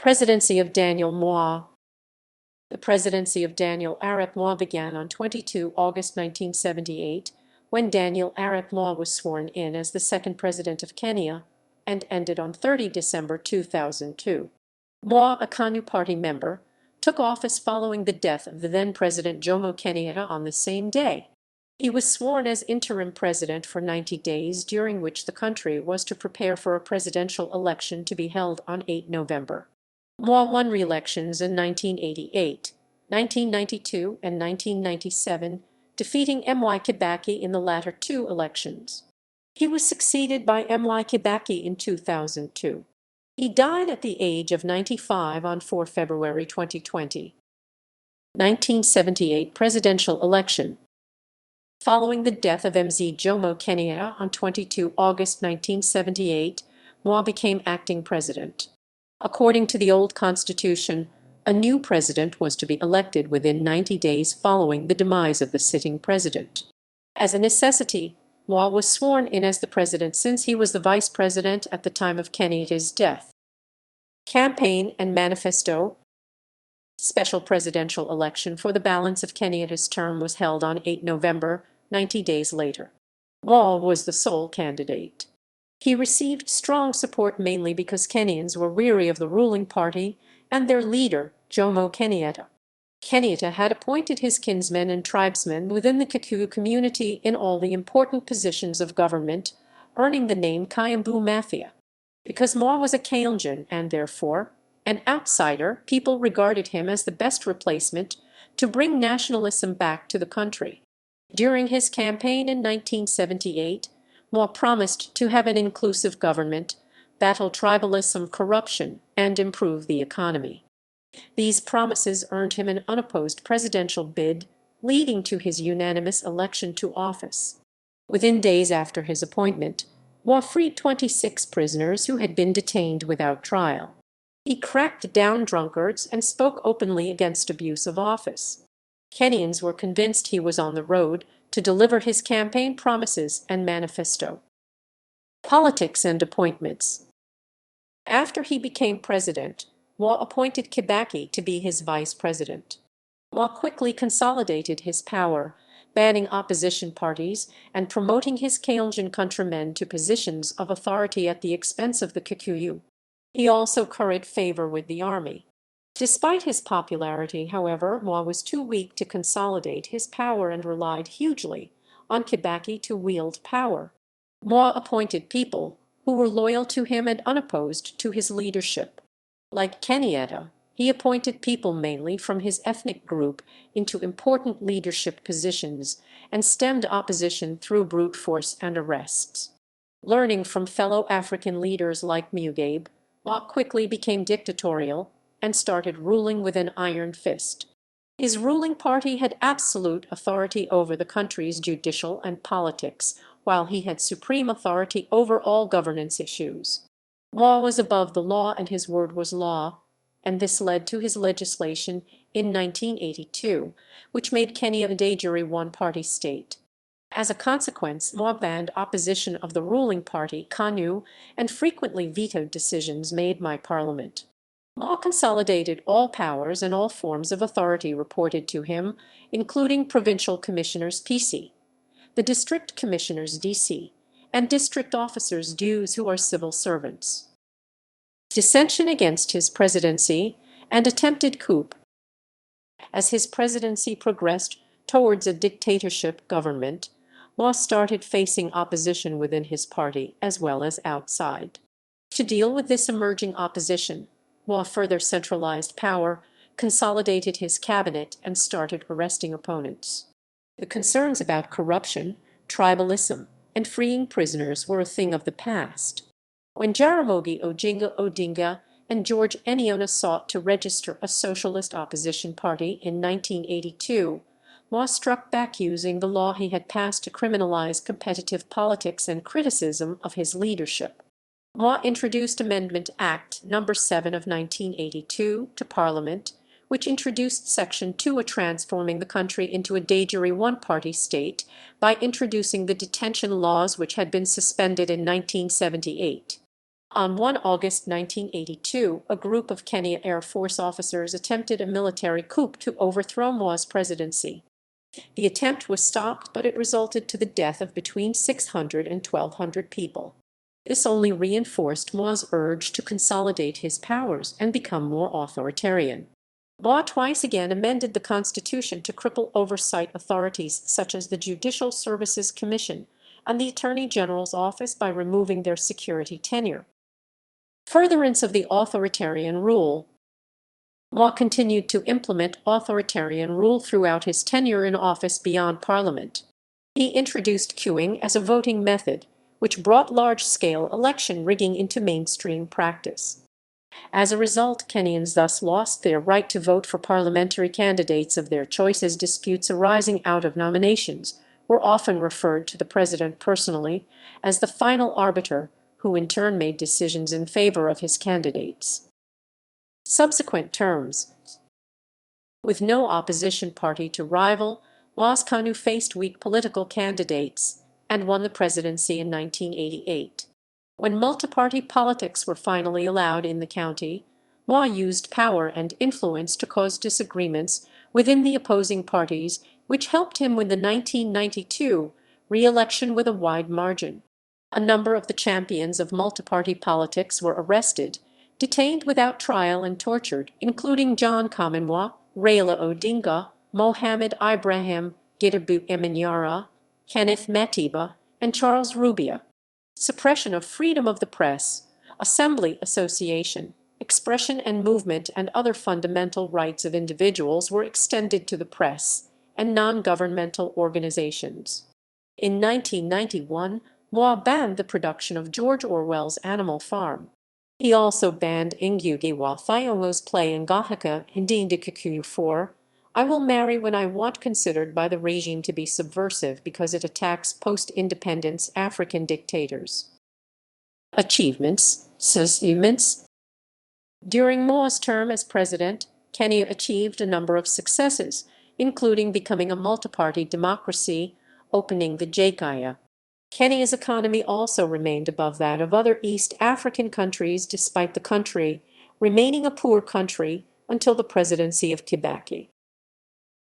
Presidency of Daniel Moi. The presidency of Daniel Arap Moi began on 22 August 1978, when Daniel Arap Moi was sworn in as the second president of Kenya, and ended on 30 December 2002. Moi, a KANU party member, took office following the death of the then-President Jomo Kenyatta on the same day. He was sworn as interim president for 90 days, during which the country was to prepare for a presidential election to be held on 8 November. Moi won re-elections in 1988, 1992, and 1997, defeating Mwai Kibaki in the latter two elections. He was succeeded by Mwai Kibaki in 2002. He died at the age of 95 on 4 February 2020. 1978 presidential election. Following the death of MZ Jomo Kenyatta on 22 August 1978, Moi became acting president. According to the old constitution, a new president was to be elected within 90 days following the demise of the sitting president. As a necessity, Moi was sworn in as the president since he was the vice president at the time of Kenyatta's death. Campaign and manifesto. Special presidential election for the balance of Kenyatta's term was held on 8 November, 90 days later. Moi was the sole candidate. He received strong support mainly because Kenyans were weary of the ruling party and their leader, Jomo Kenyatta. Kenyatta had appointed his kinsmen and tribesmen within the Kikuyu community in all the important positions of government, earning the name Kayambu Mafia. Because Moi was a Kalenjin and therefore an outsider, people regarded him as the best replacement to bring nationalism back to the country. During his campaign in 1978, Moi promised to have an inclusive government, battle tribalism, corruption, and improve the economy. These promises earned him an unopposed presidential bid, leading to his unanimous election to office. Within days after his appointment, Moi freed 26 prisoners who had been detained without trial. He cracked down drunkards and spoke openly against abuse of office. Kenyans were convinced he was on the road to deliver his campaign promises and manifesto. Politics and appointments. After he became president, Moi appointed Kibaki to be his vice president. Moi quickly consolidated his power, banning opposition parties and promoting his Kalenjin countrymen to positions of authority at the expense of the Kikuyu. He also curried favor with the army. Despite his popularity, however, Moi was too weak to consolidate his power and relied hugely on Kibaki to wield power. Moi appointed people who were loyal to him and unopposed to his leadership. Like Kenyatta, he appointed people mainly from his ethnic group into important leadership positions and stemmed opposition through brute force and arrests. Learning from fellow African leaders like Mugabe, Moi quickly became dictatorial and started ruling with an iron fist. His ruling party had absolute authority over the country's judicial and politics, while he had supreme authority over all governance issues. Moi was above the law and his word was law, and this led to his legislation in 1982, which made Kenya a de jure one-party state. As a consequence, Moi banned opposition of the ruling party, KANU, and frequently vetoed decisions made by Parliament. Moi consolidated all powers and all forms of authority reported to him, including provincial commissioners PC, the district commissioners DC, and district officers DUs who are civil servants. Dissension against his presidency and attempted coup. As his presidency progressed towards a dictatorship government, Moi started facing opposition within his party as well as outside. To deal with this emerging opposition, Moi further centralized power, consolidated his cabinet, and started arresting opponents. The concerns about corruption, tribalism, and freeing prisoners were a thing of the past. When Jaramogi Oginga Odinga and George Eniona sought to register a socialist opposition party in 1982, Moi struck back using the law he had passed to criminalize competitive politics and criticism of his leadership. Moi introduced Amendment Act No. 7 of 1982 to Parliament, which introduced Section 2, transforming the country into a de jure one-party state by introducing the detention laws which had been suspended in 1978. On 1 August 1982, a group of Kenya Air Force officers attempted a military coup to overthrow Moi's presidency. The attempt was stopped, but it resulted to the death of between 600 and 1,200 people. This only reinforced Moi's urge to consolidate his powers and become more authoritarian. Moi twice again amended the constitution to cripple oversight authorities such as the Judicial Services Commission and the Attorney General's office by removing their security tenure. Furtherance of the authoritarian rule. Moi continued to implement authoritarian rule throughout his tenure in office beyond Parliament. He introduced queuing as a voting method, which brought large-scale election rigging into mainstream practice. As a result, Kenyans thus lost their right to vote for parliamentary candidates of their choice, as disputes arising out of nominations were often referred to the president personally as the final arbiter, who in turn made decisions in favor of his candidates. Subsequent terms. With no opposition party to rival, KANU faced weak political candidates and won the presidency in 1988. When multi-party politics were finally allowed in the county, Moi used power and influence to cause disagreements within the opposing parties, which helped him win the 1992 re-election with a wide margin. A number of the champions of multi-party politics were arrested, detained without trial and tortured, including John Kamenwa, Raila Odinga, Mohamed Ibrahim Gitabu Eminyara, Kenneth Matiba, and Charles Rubia. Suppression of freedom of the press, assembly, association, expression and movement, and other fundamental rights of individuals were extended to the press and non-governmental organizations. In 1991, Moi banned the production of George Orwell's Animal Farm. He also banned Ngugi wa Thiong'o's play Ngahaka Hindi Kikuyu 4, I Will Marry When I Want, considered by the regime to be subversive because it attacks post-independence African dictators. Achievements. During Moi's term as president, Kenya achieved a number of successes, including becoming a multi-party democracy, opening the JKIA. Kenya's economy also remained above that of other East African countries, despite the country remaining a poor country until the presidency of Kibaki.